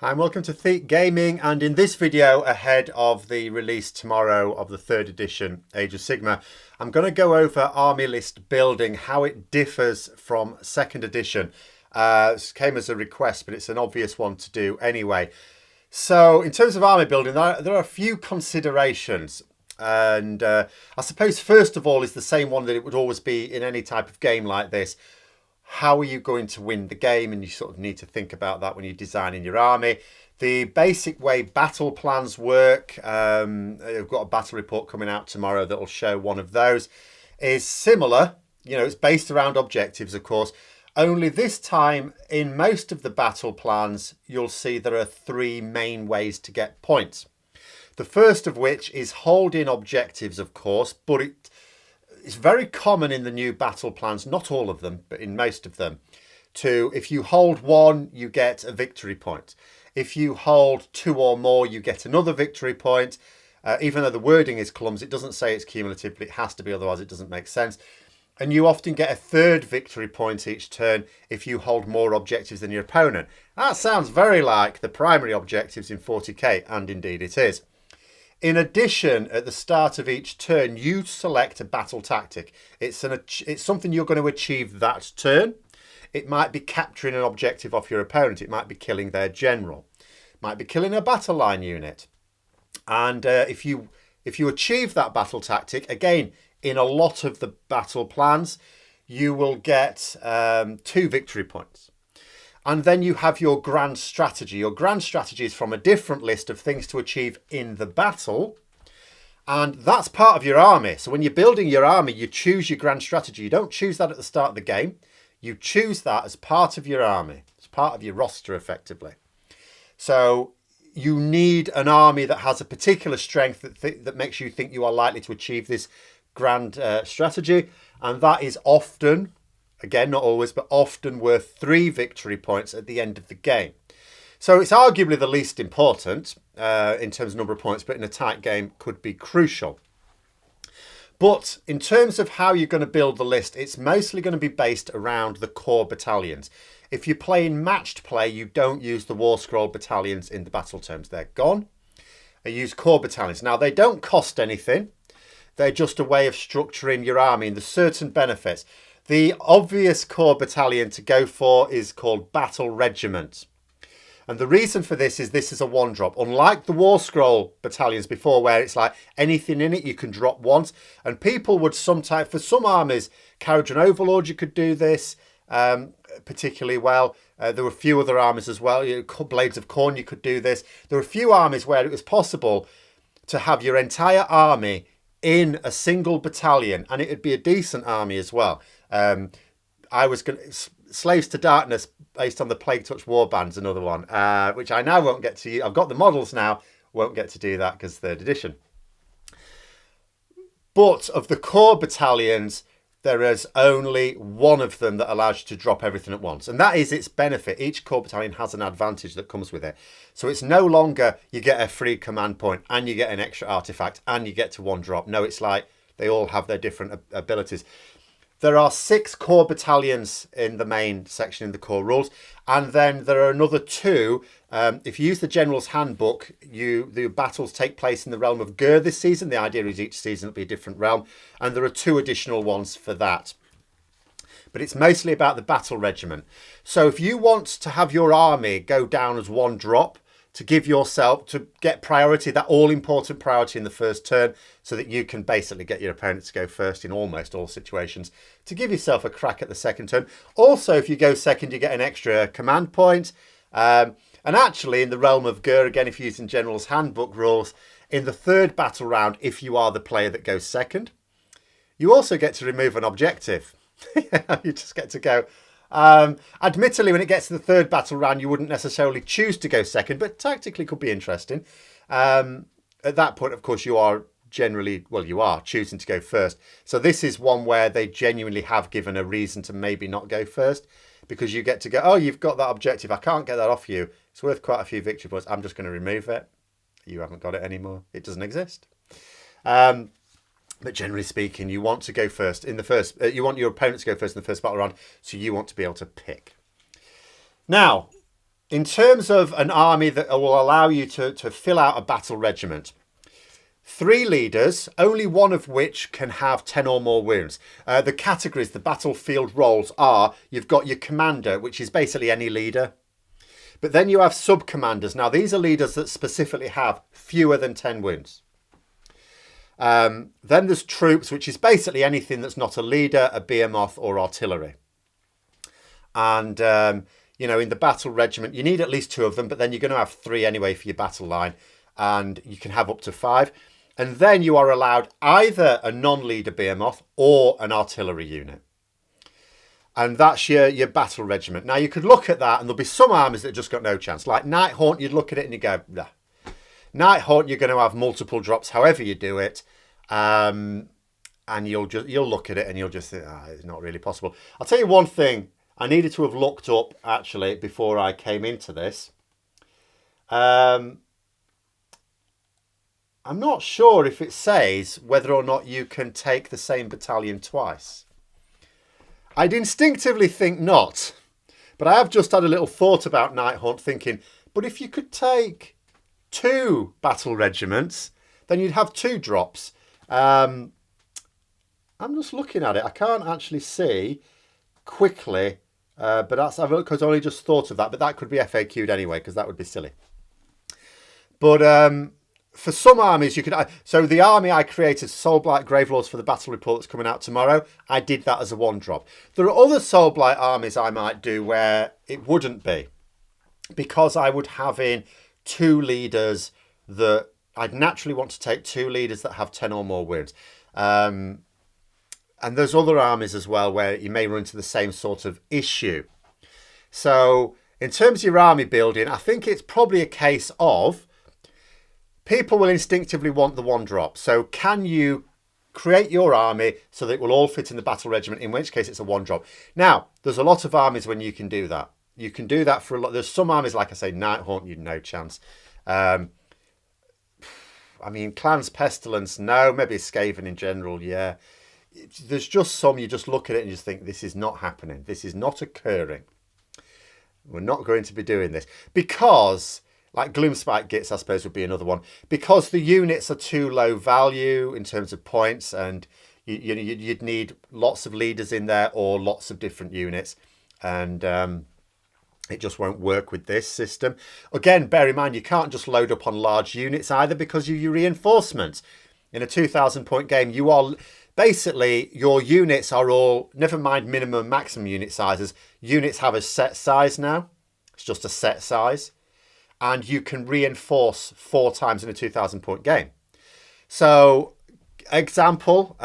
Hi and welcome to Thete Gaming, and in this video ahead of the release tomorrow of the 3rd edition Age of Sigmar, I'm going to go over army list building, how it differs from 2nd edition. This came as a request, but it's an obvious one to do anyway. So in terms of army building, there are a few considerations, and I suppose first of all is the same one that it would always be in any type of game like this. How are you going to win the game? And you sort of need to think about that when you're designing your army. The basic way battle plans work, I've got a battle report coming out tomorrow that will show one of those, is similar. You know, it's based around objectives, of course. Only this time, in most of the battle plans, you'll see there are 3 main ways to get points. The first of which is holding objectives, of course, but it's very common in the new battle plans, not all of them, but in most of them, if you hold 1, you get a victory point. If you hold 2 or more, you get another victory point. Even though the wording is clumsy, it doesn't say it's cumulative, but it has to be, otherwise it doesn't make sense. And you often get a 3rd victory point each turn if you hold more objectives than your opponent. That sounds very like the primary objectives in 40k, and indeed it is. In addition, at the start of each turn, you select a battle tactic. It's something you're going to achieve that turn. It might be capturing an objective off your opponent. It might be killing their general. It might be killing a battle line unit. And if you achieve that battle tactic, again, in a lot of the battle plans, you will get 2 victory points. And then you have your grand strategy. Your grand strategy is from a different list of things to achieve in the battle. And that's part of your army. So when you're building your army, you choose your grand strategy. You don't choose that at the start of the game. You choose that as part of your army. It's part of your roster, effectively. So you need an army that has a particular strength that makes you think you are likely to achieve this grand strategy. And that is often, again, not always, but often worth 3 victory points at the end of the game. So it's arguably the least important in terms of number of points, but in a tight game could be crucial. But in terms of how you're going to build the list, it's mostly going to be based around the core battalions. If you're playing matched play, you don't use the War Scroll battalions in the battle terms. They're gone. You use core battalions. Now, they don't cost anything. They're just a way of structuring your army, and there's certain benefits. The obvious core battalion to go for is called Battle Regiment. And the reason for this is a 1-drop. Unlike the War Scroll battalions before, where it's like anything in it you can drop once. And people would sometimes, for some armies, Carriage and Overlord, you could do this particularly well. There were a few other armies as well. Blades of Corn, you could do this. There were a few armies where it was possible to have your entire army in a single battalion, and it would be a decent army as well. Slaves to Darkness, based on the Plague Touch Warbands, another one, which I now won't get to. I've got the models now, won't get to do that because 3rd edition. But of the core battalions, there is only one of them that allows you to drop everything at once. And that is its benefit. Each core battalion has an advantage that comes with it. So it's no longer you get a free command point and you get an extra artifact and you get to 1 drop. No, it's like they all have their different abilities. There are 6 core battalions in the main section in the core rules. And then there are another 2. If you use the General's Handbook, the battles take place in the realm of Gur this season. The idea is each season will be a different realm. And there are 2 additional ones for that. But it's mostly about the Battle Regiment. So if you want to have your army go down as 1 drop, to give yourself, to get priority, that all-important priority in the first turn, so that you can basically get your opponent to go first in almost all situations, to give yourself a crack at the second turn. Also, if you go second, you get an extra command point. And actually, in the realm of Gur, again, if you're using General's Handbook rules, in the 3rd battle round, if you are the player that goes second, you also get to remove an objective. You just get to go. Admittedly, when it gets to the 3rd battle round, you wouldn't necessarily choose to go second, but tactically could be interesting. At that point, of course, you are choosing to go first. So this is one where they genuinely have given a reason to maybe not go first, because you get to go, oh, you've got that objective. I can't get that off you. It's worth quite a few victory points. I'm just going to remove it. You haven't got it anymore. It doesn't exist. But generally speaking, you want to go first in the first. You want your opponent to go first in the first battle round, so you want to be able to pick. Now, In terms of an army that will allow you to fill out a battle regiment, 3 leaders, only one of which can have 10 or more wounds. The categories, the battlefield roles are, you've got your commander, which is basically any leader. But then you have sub-commanders. Now, these are leaders that specifically have fewer than 10 wounds. Then there's troops, which is basically anything that's not a leader, a behemoth or artillery. And, you know, in the battle regiment, you need at least 2 of them, but then you're going to have 3 anyway for your battle line. And you can have up to 5. And then you are allowed either a non-leader behemoth or an artillery unit. And that's your battle regiment. Now, you could look at that and there'll be some armies that just got no chance. Like Nighthaunt, you'd look at it and you go, nah. Nighthaunt, you're going to have multiple drops however you do it. And you'll look at it and you'll just think, it's not really possible. I'll tell you one thing I needed to have looked up, actually, before I came into this. I'm not sure if it says whether or not you can take the same battalion twice. I'd instinctively think not, but I have just had a little thought about Nighthaunt thinking, but if you could take 2 battle regiments, then you'd have 2 drops. I'm just looking at it. I can't actually see quickly, but that's because I only just thought of that, but that could be FAQ'd anyway, because that would be silly. But for some armies, you could. So the army I created, Soulblight Gravelords, for the battle report that's coming out tomorrow, I did that as a 1-drop. There are other Soulblight armies I might do where it wouldn't be, because I would have in 2 leaders that I'd naturally want to take 2 leaders that have 10 or more wounds. And there's other armies as well where you may run into the same sort of issue. So in terms of your army building, I think it's probably a case of people will instinctively want the 1-drop. So can you create your army so that it will all fit in the battle regiment, in which case it's a 1-drop. Now, there's a lot of armies when you can do that. You can do that for a lot. There's some armies, like I say, Nighthaunt, you'd no chance. I mean, Clans Pestilence, no. Maybe Skaven in general, yeah. There's just some, you just look at it and just think, this is not happening. This is not occurring. We're not going to be doing this. Because, like Gloomspite Gits, I suppose, would be another one. Because the units are too low value in terms of points, and you'd need lots of leaders in there or lots of different units. And it just won't work with this system. Again, bear in mind, you can't just load up on large units either, because of your reinforcements. In a 2,000 point game, you are basically, your units are all, never mind minimum and maximum unit sizes, units have a set size now. It's just a set size. And you can reinforce 4 times in a 2,000 point game. So, example,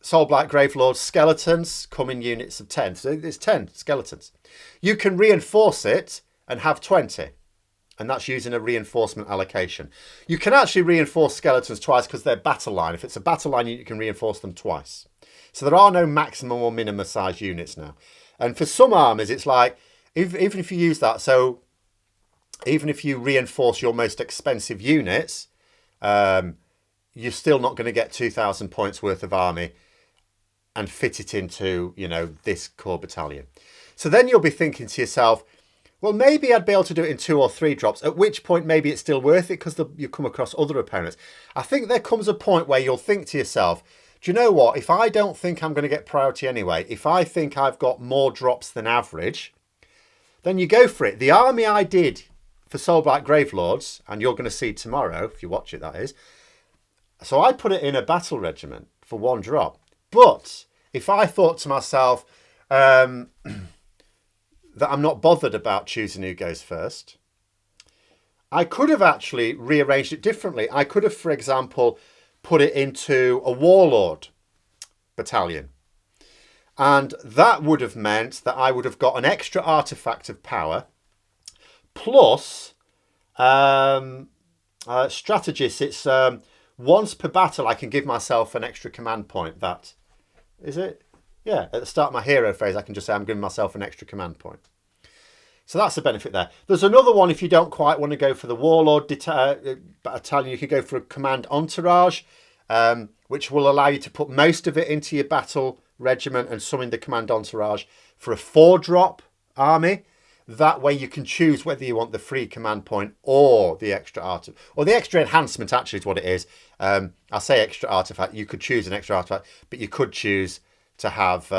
Soulblight Gravelord skeletons come in units of 10. So it's 10 skeletons. You can reinforce it and have 20. And that's using a reinforcement allocation. You can actually reinforce skeletons twice because they're battle line. If it's a battle line, you can reinforce them twice. So there are no maximum or minimum size units now. And for some armies, it's like, even if you use that, so even if you reinforce your most expensive units, you're still not going to get 2,000 points worth of army and fit it into, you know, this core battalion. So then you'll be thinking to yourself, well, maybe I'd be able to do it in 2 or 3 drops, at which point maybe it's still worth it because you come across other opponents. I think there comes a point where you'll think to yourself, do you know what? If I don't think I'm going to get priority anyway, if I think I've got more drops than average, then you go for it. The army I did for Soulblight Gravelords, and you're going to see tomorrow, if you watch it, that is. So I put it in a battle regiment for 1 drop. But if I thought to myself that I'm not bothered about choosing who goes first, I could have actually rearranged it differently. I could have, for example, put it into a warlord battalion. And that would have meant that I would have got an extra artifact of power plus strategist. It's once per battle I can give myself an extra command point. That is it. Yeah, at the start of my hero phase, I can just say I'm giving myself an extra command point. So that's the benefit there. There's another one if you don't quite want to go for the warlord battalion. You could go for a command entourage, which will allow you to put most of it into your battle regiment and some in the command entourage for a 4-drop army. That way you can choose whether you want the free command point or the extra artifact, or the extra enhancement actually is what it is. I say extra artifact, you could choose an extra artifact, but you could choose to have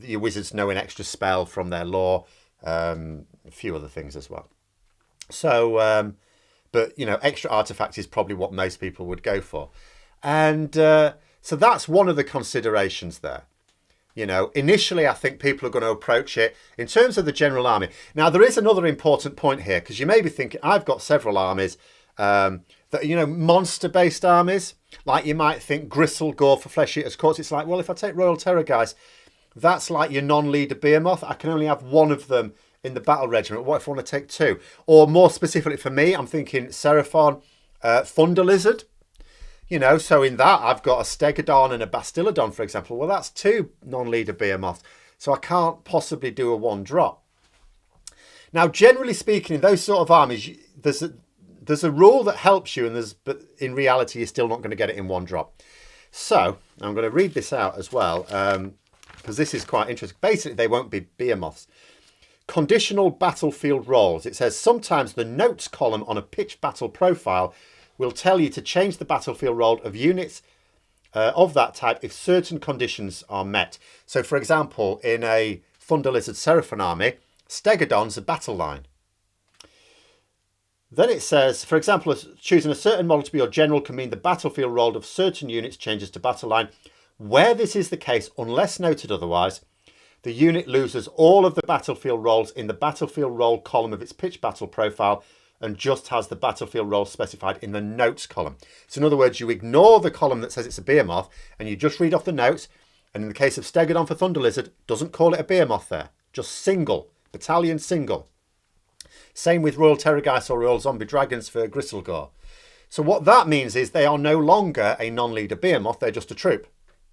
your wizards know an extra spell from their lore, a few other things as well. So, but you know, extra artifact is probably what most people would go for. And so that's one of the considerations there. You know, initially, I think people are going to approach it in terms of the general army. Now, there is another important point here, because you may be thinking, I've got several armies that, you know, monster-based armies. Like you might think Gristle, Gore for Flesh Eaters Courts. It's like, well, if I take Royal Terror guys, that's like your non-leader Behemoth. I can only have one of them in the battle regiment. What if I want to take two? Or more specifically for me, I'm thinking Seraphon, Thunder Lizard. You know, so in that, I've got a Stegodon and a Bastillodon, for example. Well, that's two non-leader Behemoths. So I can't possibly do a one-drop. Now, generally speaking, in those sort of armies, there's a rule that helps you, but in reality, you're still not going to get it in one drop. So I'm going to read this out as well, because this is quite interesting. Basically, they won't be Behemoths. Conditional battlefield roles. It says, sometimes the notes column on a pitched battle profile will tell you to change the battlefield role of units of that type if certain conditions are met. So, for example, in a Thunder Lizard Seraphon army, Stegodon's a battle line. Then it says, for example, choosing a certain model to be your general can mean the battlefield role of certain units changes to battle line. Where this is the case, unless noted otherwise, the unit loses all of the battlefield roles in the battlefield role column of its pitch battle profile and just has the battlefield role specified in the notes column. So in other words, you ignore the column that says it's a Behemoth and you just read off the notes. And in the case of Stegodon for Thunder Lizard, doesn't call it a Behemoth there, just single, battalion single. Same with Royal Terrorgeist or Royal Zombie Dragons for Gristlegore. So what that means is they are no longer a non-leader Behemoth, they're just a troop.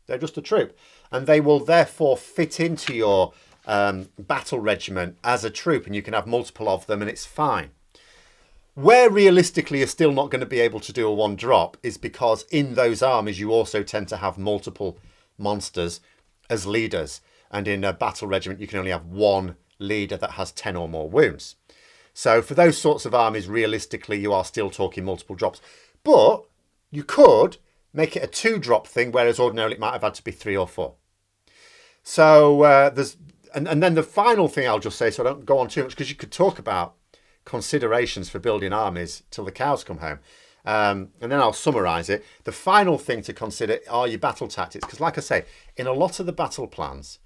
They're just a troop. And they will therefore fit into your battle regiment as a troop, and you can have multiple of them and it's fine. Where realistically you're still not going to be able to do a one drop is because in those armies you also tend to have multiple monsters as leaders. And in a battle regiment you can only have one leader that has 10 or more wounds. So for those sorts of armies, realistically, you are still talking multiple drops. But you could make it a 2-drop thing, whereas ordinarily it might have had to be 3 or 4. So there's... And then the final thing I'll just say, so I don't go on too much, because you could talk about considerations for building armies till the cows come home. And then I'll summarise it. The final thing to consider are your battle tactics. Because like I say, in a lot of the battle plans,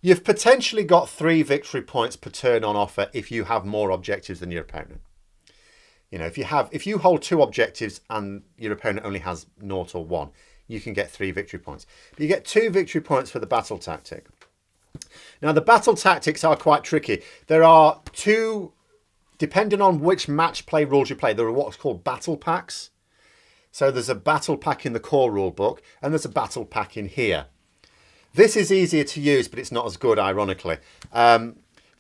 you've potentially got 3 victory points per turn on offer if you have more objectives than your opponent. You know, if you hold 2 objectives and your opponent only has 0 or 1, you can get 3 victory points. But you get 2 victory points for the battle tactic. Now, the battle tactics are quite tricky. There are 2, depending on which match play rules you play, there are what's called battle packs. So there's a battle pack in the core rule book, and there's a battle pack in here. This is easier to use, but it's not as good, ironically. The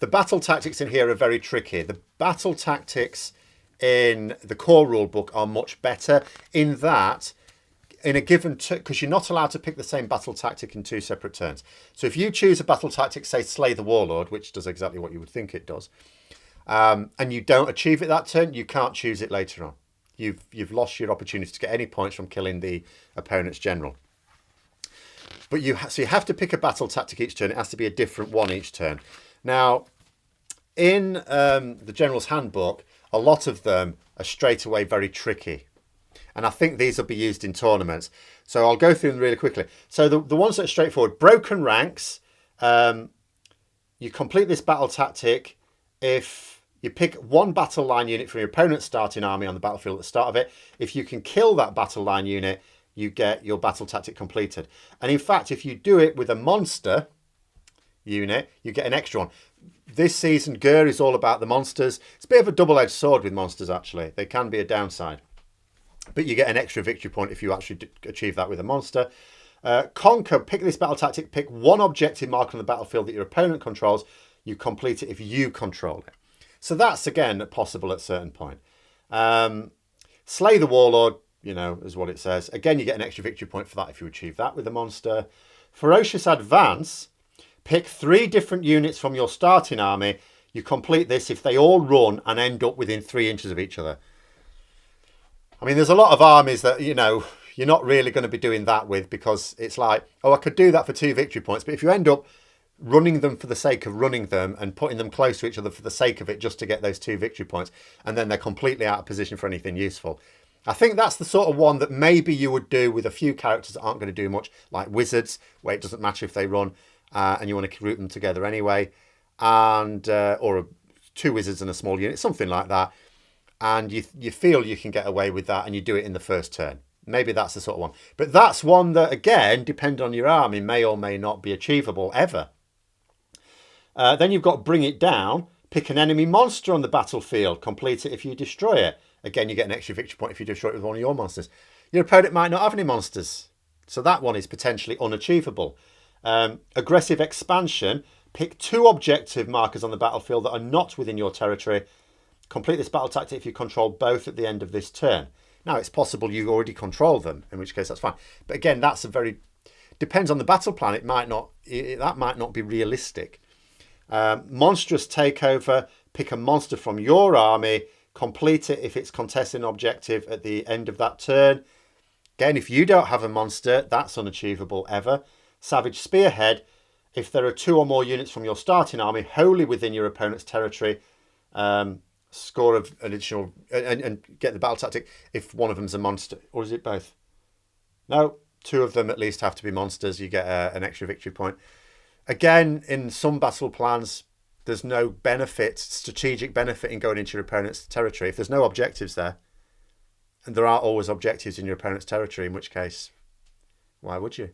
battle tactics in here are very tricky. The battle tactics in the core rule book are much better in that, in a given because you're not allowed to pick the same battle tactic in 2 separate turns. So if you choose a battle tactic, say Slay the Warlord, which does exactly what you would think it does, and you don't achieve it that turn, you can't choose it later on. You've lost your opportunity to get any points from killing the opponent's general. But so you have to pick a battle tactic each turn. It has to be a different one each turn. Now, in the General's Handbook, a lot of them are straight away very tricky. And I think these will be used in tournaments. So I'll go through them really quickly. So the ones that are straightforward, broken ranks, you complete this battle tactic if you pick one battle line unit from your opponent's starting army on the battlefield at the start of it. If you can kill that battle line unit, you get your battle tactic completed. And in fact, if you do it with a monster unit, you get an extra one. This season, Gur is all about the monsters. It's a bit of a double-edged sword with monsters, actually. They can be a downside. But you get an extra victory point if you actually achieve that with a monster. Conquer, pick this battle tactic. Pick one objective mark on the battlefield that your opponent controls. You complete it if you control it. So that's, again, possible at a certain point. Slay the Warlord, you know, is what it says. Again, you get an extra victory point for that if you achieve that with a monster. Ferocious Advance. Pick 3 different units from your starting army. You complete this if they all run and end up within 3 inches of each other. I mean, there's a lot of armies that, you know, you're not really going to be doing that with, because it's like, oh, I could do that for 2 victory points. But if you end up running them for the sake of running them and putting them close to each other for the sake of it, just to get those 2 victory points, and then they're completely out of position for anything useful, I think that's the sort of one that maybe you would do with a few characters that aren't going to do much, like wizards, where it doesn't matter if they run, and you want to group them together anyway, and or 2 wizards and a small unit, something like that. And you feel you can get away with that, and you do it in the first turn. Maybe that's the sort of one. But that's one that, again, depending on your army, may or may not be achievable ever. Then you've got Bring It Down. Pick an enemy monster on the battlefield. Complete it if you destroy it. Again, you get an extra victory point if you destroy it with one of your monsters. Your opponent might not have any monsters, so that one is potentially unachievable. Aggressive Expansion. Pick 2 objective markers on the battlefield that are not within your territory. Complete this battle tactic if you control both at the end of this turn. Now, it's possible you already control them, in which case that's fine. But again, that's a very... depends on the battle plan. That might not be realistic. Monstrous Takeover. Pick a monster from your army. Complete it if it's contesting an objective at the end of that turn. Again, if you don't have a monster, that's unachievable ever. Savage Spearhead. If there are 2 or more units from your starting army wholly within your opponent's territory, score of an additional... and get the battle tactic if one of them's a monster. Or is it both? No, 2 of them at least have to be monsters. You get an extra victory point. Again, in some battle plans, there's no benefit, strategic benefit in going into your opponent's territory. If there's no objectives there, and there are always objectives in your opponent's territory, in which case, why would you?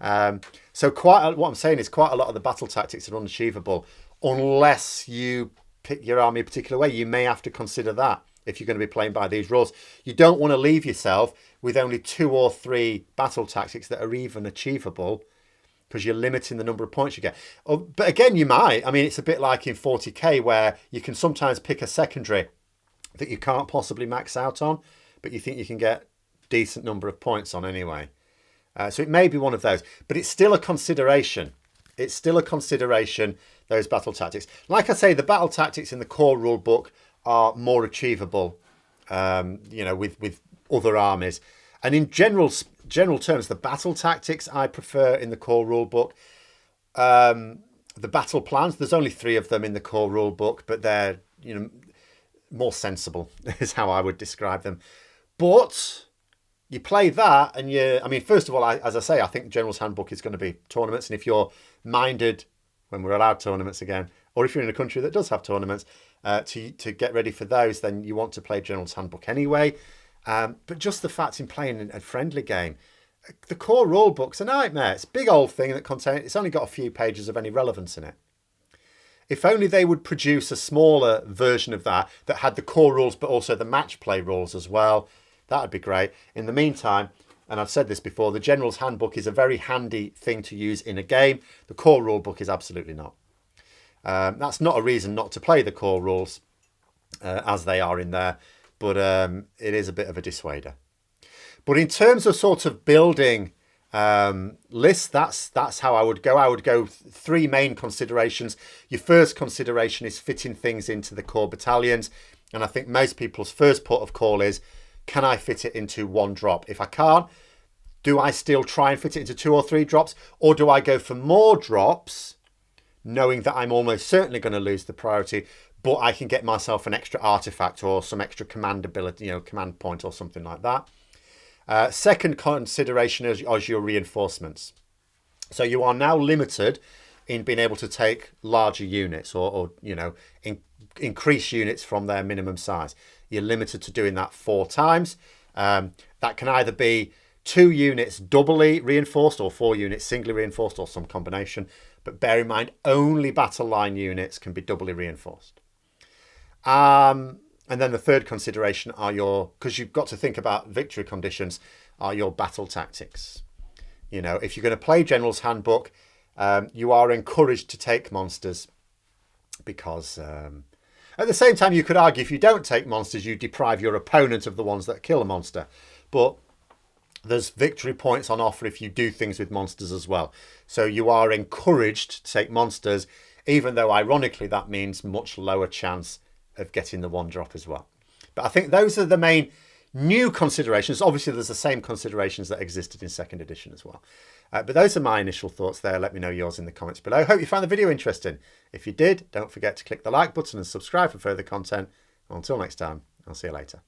So what I'm saying is quite a lot of the battle tactics are unachievable unless you pick your army a particular way. You may have to consider that if you're going to be playing by these rules. You don't want to leave yourself with only 2 or 3 battle tactics that are even achievable, because you're limiting the number of points you get. But again, you might. I mean, it's a bit like in 40k, where you can sometimes pick a secondary that you can't possibly max out on, but you think you can get decent number of points on anyway. So it may be one of those, but it's still a consideration. It's still a consideration, those battle tactics. Like I say, the battle tactics in the core rule book are more achievable, you know, with other armies. And in general terms, the battle tactics I prefer in the core rule book. The battle plans, there's only 3 of them in the core rule book, but they're, you know, more sensible is how I would describe them. But you play that and I mean, first of all, as I say, I think General's Handbook is going to be tournaments. And if you're minded, when we're allowed tournaments again, or if you're in a country that does have tournaments, to get ready for those, then you want to play General's Handbook anyway. But just the fact in playing a friendly game, the core rule book's a nightmare. It's a big old thing that it's only got a few pages of any relevance in it. If only they would produce a smaller version of that had the core rules, but also the match play rules as well. That would be great. In the meantime, and I've said this before, the General's Handbook is a very handy thing to use in a game. The core rule book is absolutely not. That's not a reason not to play the core rules as they are in there, but it is a bit of a dissuader. But in terms of sort of building lists, that's how I would go. I would go 3 main considerations. Your first consideration is fitting things into the core battalions. And I think most people's first port of call is, can I fit it into 1 drop? If I can't, do I still try and fit it into 2 or 3 drops? Or do I go for more drops, knowing that I'm almost certainly going to lose the priority, but I can get myself an extra artifact or some extra command ability, you know, command point or something like that. Second consideration is your reinforcements. So you are now limited in being able to take larger units or you know, increase units from their minimum size. You're limited to doing that 4 times. That can either be 2 units doubly reinforced or 4 units singly reinforced or some combination. But bear in mind, only battle line units can be doubly reinforced. And then the third consideration are because you've got to think about victory conditions, are your battle tactics. You know, if you're going to play General's Handbook, you are encouraged to take monsters because at the same time, you could argue if you don't take monsters, you deprive your opponent of the ones that kill a monster. But there's victory points on offer if you do things with monsters as well. So you are encouraged to take monsters even though ironically that means much lower chance of getting the 1 drop as well. But I think those are the main new considerations. Obviously there's the same considerations that existed in 2nd edition as well. But those are my initial thoughts there. Let me know yours in the comments below. Hope you found the video interesting. If you did, don't forget to click the like button and subscribe for further content. Until next time, I'll see you later.